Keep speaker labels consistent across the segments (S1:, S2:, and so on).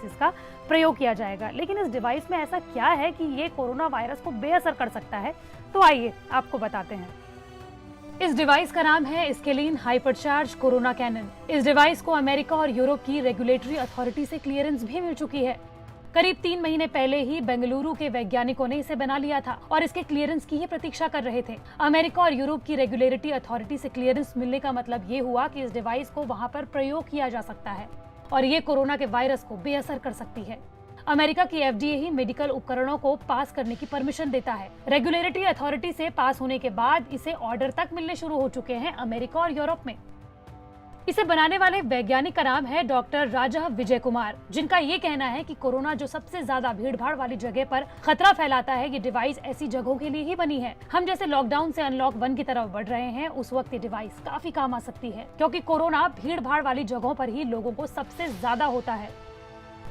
S1: इसका प्रयोग किया जाएगा। लेकिन इस डिवाइस में ऐसा क्या है कि ये कोरोना वायरस को बेअसर कर सकता है, तो आइए आपको बताते हैं। इस डिवाइस का नाम है स्केलीन हाइपरचार्ज कोरोना कैनन। इस डिवाइस को अमेरिका और यूरोप की रेगुलेटरी अथॉरिटी से क्लियरेंस भी मिल चुकी है। करीब 3 महीने पहले ही बेंगलुरु के वैज्ञानिकों ने इसे बना लिया था और इसके क्लियरेंस की ही प्रतीक्षा कर रहे थे। अमेरिका और यूरोप की रेगुलेटरी अथॉरिटी से क्लियरेंस मिलने का मतलब ये हुआ कि इस डिवाइस को वहां पर प्रयोग किया जा सकता है और ये कोरोना के वायरस को बेअसर कर सकती है। अमेरिका की FDA ही मेडिकल उपकरणों को पास करने की परमिशन देता है। रेगुलेटरी अथॉरिटी से पास होने के बाद इसे ऑर्डर तक मिलने शुरू हो चुके हैं अमेरिका और यूरोप में। इसे बनाने वाले वैज्ञानिक का नाम है डॉक्टर राजा विजय कुमार, जिनका ये कहना है कि कोरोना जो सबसे ज्यादा भीड़भाड़ वाली जगह पर खतरा फैलाता है, ये डिवाइस ऐसी जगहों के लिए ही बनी है। हम जैसे लॉकडाउन से अनलॉक 1 की तरफ बढ़ रहे हैं, उस वक्त ये डिवाइस काफी काम आ सकती है, क्योंकि कोरोना भीड़भाड़ वाली जगहों पर ही लोगों को सबसे ज्यादा होता है।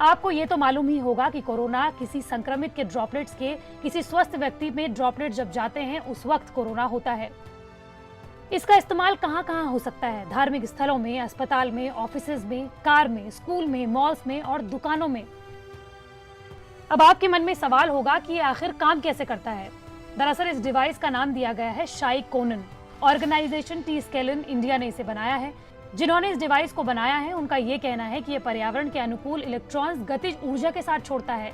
S1: आपको ये तो मालूम ही होगा कि कोरोना किसी संक्रमित के ड्रॉपलेट्स के किसी स्वस्थ व्यक्ति में ड्रॉपलेट जब जाते हैं, उस वक्त कोरोना होता है। इसका इस्तेमाल कहाँ कहाँ हो सकता है? धार्मिक स्थलों में, अस्पताल में, ऑफिसेज में, कार में, स्कूल में, मॉल्स में और दुकानों में। अब आपके मन में सवाल होगा कि ये आखिर काम कैसे करता है। दरअसल इस डिवाइस का नाम दिया गया है शाई कोनन। ऑर्गेनाइजेशन टी-स्केलिन इंडिया ने इसे बनाया है। जिन्होंने इस डिवाइस को बनाया है, उनका ये कहना है कि ये पर्यावरण के अनुकूल इलेक्ट्रॉन्स गतिज ऊर्जा के साथ छोड़ता है।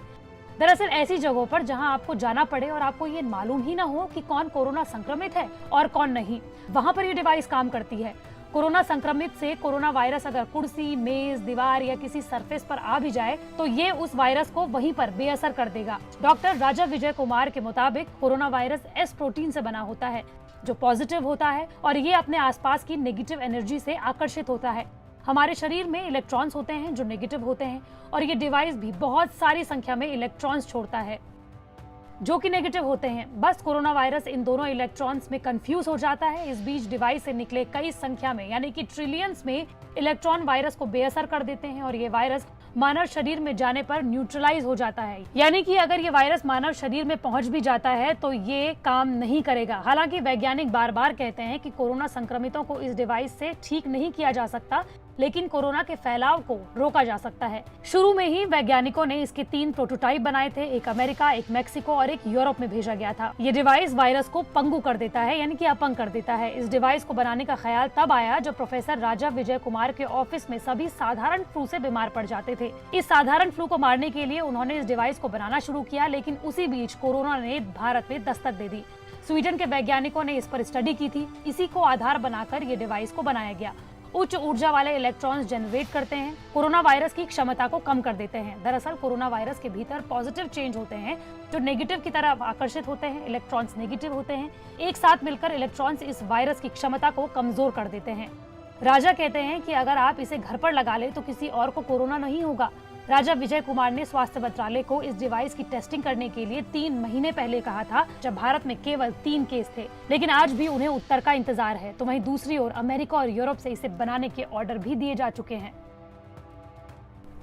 S1: दरअसल ऐसी जगहों पर जहां आपको जाना पड़े और आपको ये मालूम ही ना हो कि कौन कोरोना संक्रमित है और कौन नहीं, वहां पर ये डिवाइस काम करती है। कोरोना संक्रमित से कोरोना वायरस अगर कुर्सी, मेज, दीवार या किसी सरफेस पर आ भी जाए तो ये उस वायरस को वहीं पर बेअसर कर देगा। डॉक्टर राजा विजय कुमार के मुताबिक कोरोना वायरस एस प्रोटीन से बना होता है, जो पॉजिटिव होता है और ये अपने आसपास की नेगेटिव एनर्जी से आकर्षित होता है। हमारे शरीर में इलेक्ट्रॉन्स होते हैं जो नेगेटिव होते हैं और ये डिवाइस भी बहुत सारी संख्या में इलेक्ट्रॉन्स छोड़ता है जो कि नेगेटिव होते हैं। बस कोरोना वायरस इन दोनों इलेक्ट्रॉन्स में कंफ्यूज हो जाता है। इस बीच डिवाइस से निकले कई संख्या में यानी कि ट्रिलियंस में इलेक्ट्रॉन वायरस को बेअसर कर देते हैं और ये वायरस मानव शरीर में जाने पर न्यूट्रलाइज हो जाता है। यानी कि अगर ये वायरस मानव शरीर में पहुंच भी जाता है तो ये काम नहीं करेगा। हालांकि वैज्ञानिक बार बार कहते हैं कि कोरोना संक्रमितों को इस डिवाइस से ठीक नहीं किया जा सकता, लेकिन कोरोना के फैलाव को रोका जा सकता है। शुरू में ही वैज्ञानिकों ने इसके 3 प्रोटोटाइप बनाए थे, एक अमेरिका, एक मेक्सिको और एक यूरोप में भेजा गया था। ये डिवाइस वायरस को पंगु कर देता है यानी कि अपंग कर देता है। इस डिवाइस को बनाने का ख्याल तब आया जब प्रोफेसर राजा विजय कुमार के ऑफिस में सभी साधारण फ्लू से बीमार पड़ जाते थे। इस साधारण फ्लू को मारने के लिए उन्होंने इस डिवाइस को बनाना शुरू किया, लेकिन उसी बीच कोरोना ने भारत में दस्तक दे दी। स्वीडन के वैज्ञानिकों ने इस पर स्टडी की थी। इसी को आधार बनाकर ये डिवाइस को बनाया गया। उच्च ऊर्जा वाले इलेक्ट्रॉन्स जनरेट करते हैं, कोरोना वायरस की क्षमता को कम कर देते हैं। दरअसल कोरोना वायरस के भीतर पॉजिटिव चेंज होते हैं जो नेगेटिव की तरफ आकर्षित होते हैं। इलेक्ट्रॉन्स नेगेटिव होते हैं, एक साथ मिलकर इलेक्ट्रॉन्स इस वायरस की क्षमता को कमजोर कर देते हैं। राजा कहते हैं कि अगर आप इसे घर पर लगा ले तो किसी और को कोरोना नहीं होगा। राजा विजय कुमार ने स्वास्थ्य मंत्रालय को इस डिवाइस की टेस्टिंग करने के लिए 3 महीने पहले कहा था, जब भारत में केवल 3 केस थे, लेकिन आज भी उन्हें उत्तर का इंतजार है। तो वहीं दूसरी ओर अमेरिका और यूरोप से इसे बनाने के ऑर्डर भी दिए जा चुके हैं।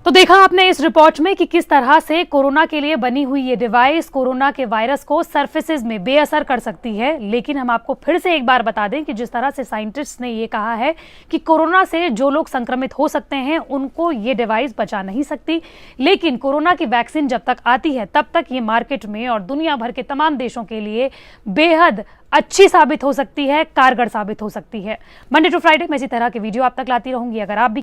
S1: तो देखा आपने इस रिपोर्ट में कि किस तरह से कोरोना के लिए बनी हुई ये डिवाइस कोरोना के वायरस को सरफेसेस में बेअसर कर सकती है। लेकिन हम आपको फिर से एक बार बता दें कि जिस तरह से साइंटिस्ट ने ये कहा है कि कोरोना से जो लोग संक्रमित हो सकते हैं उनको ये डिवाइस बचा नहीं सकती, लेकिन कोरोना की वैक्सीन जब तक आती है तब तक ये मार्केट में और दुनिया भर के तमाम देशों के लिए बेहद अच्छी साबित हो सकती है, कारगर साबित हो सकती है। मंडे टू फ्राइडे मैं इसी तरह के वीडियो आप तक लाती रहूंगी। अगर आप भी